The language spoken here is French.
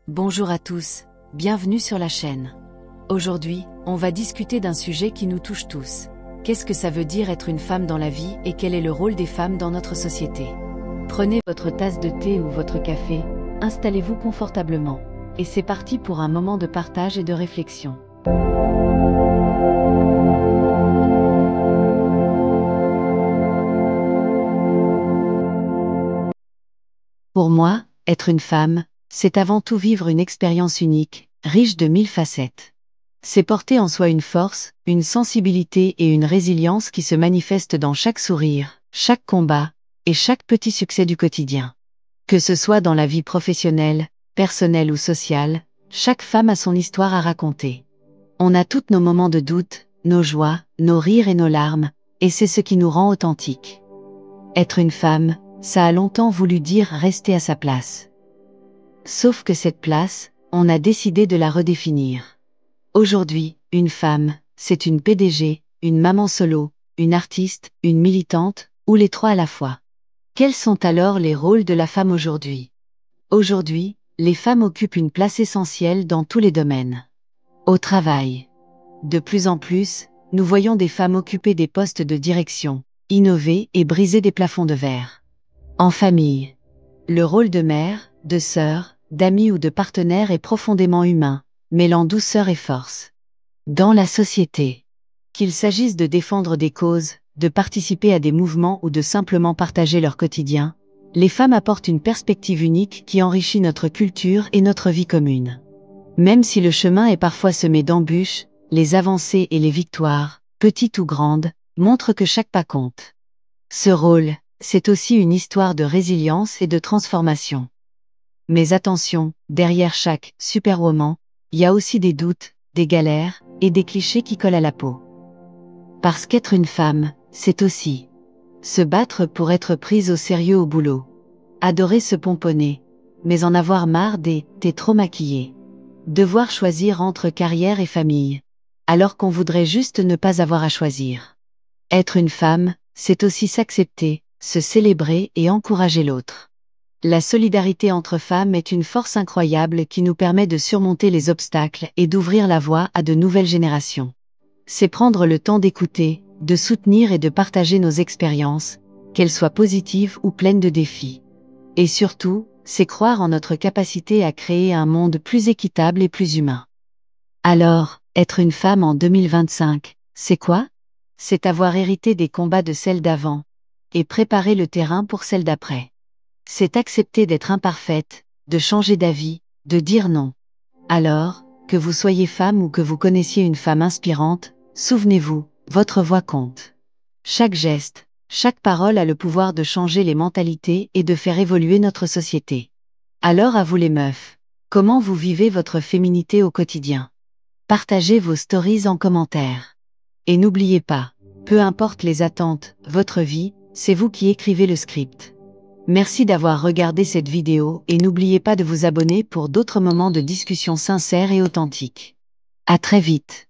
Bonjour à tous, bienvenue sur la chaîne. Aujourd'hui, on va discuter d'un sujet qui nous touche tous. Qu'est-ce que ça veut dire être une femme dans la vie et quel est le rôle des femmes dans notre société? Prenez votre tasse de thé ou votre café, installez-vous confortablement. Et c'est parti pour un moment de partage et de réflexion. Pour moi, être une femme, c'est avant tout vivre une expérience unique, riche de 1000 facettes. C'est porter en soi une force, une sensibilité et une résilience qui se manifestent dans chaque sourire, chaque combat et chaque petit succès du quotidien. Que ce soit dans la vie professionnelle, personnelle ou sociale, chaque femme a son histoire à raconter. On a toutes nos moments de doute, nos joies, nos rires et nos larmes, et c'est ce qui nous rend authentiques. Être une femme, ça a longtemps voulu dire rester à sa place. Sauf que cette place, on a décidé de la redéfinir. Aujourd'hui, une femme, c'est une PDG, une maman solo, une artiste, une militante, ou les trois à la fois. Quels sont alors les rôles de la femme aujourd'hui? Aujourd'hui, les femmes occupent une place essentielle dans tous les domaines. Au travail. De plus en plus, nous voyons des femmes occuper des postes de direction, innover et briser des plafonds de verre. En famille. Le rôle de mère, de sœur, d'amie ou de partenaire est profondément humain, mêlant douceur et force. Dans la société. Qu'il s'agisse de défendre des causes, de participer à des mouvements ou de simplement partager leur quotidien, les femmes apportent une perspective unique qui enrichit notre culture et notre vie commune. Même si le chemin est parfois semé d'embûches, les avancées et les victoires, petites ou grandes, montrent que chaque pas compte. Ce rôle, c'est aussi une histoire de résilience et de transformation. Mais attention, derrière chaque superwoman, il y a aussi des doutes, des galères et des clichés qui collent à la peau. Parce qu'être une femme, c'est aussi se battre pour être prise au sérieux au boulot. Adorer se pomponner, mais en avoir marre des « t'es trop maquillée ». Devoir choisir entre carrière et famille, alors qu'on voudrait juste ne pas avoir à choisir. Être une femme, c'est aussi s'accepter, se célébrer et encourager l'autre. La solidarité entre femmes est une force incroyable qui nous permet de surmonter les obstacles et d'ouvrir la voie à de nouvelles générations. C'est prendre le temps d'écouter, de soutenir et de partager nos expériences, qu'elles soient positives ou pleines de défis. Et surtout, c'est croire en notre capacité à créer un monde plus équitable et plus humain. Alors, être une femme en 2025, c'est quoi? C'est avoir hérité des combats de celles d'avant, et préparer le terrain pour celles d'après. C'est accepter d'être imparfaite, de changer d'avis, de dire non. Alors, que vous soyez femme ou que vous connaissiez une femme inspirante, souvenez-vous, votre voix compte. Chaque geste, chaque parole a le pouvoir de changer les mentalités et de faire évoluer notre société. Alors à vous les meufs, comment vous vivez votre féminité au quotidien? Partagez vos stories en commentaire. Et n'oubliez pas, peu importe les attentes, votre vie, c'est vous qui écrivez le script. Merci d'avoir regardé cette vidéo et n'oubliez pas de vous abonner pour d'autres moments de discussion sincères et authentiques. À très vite.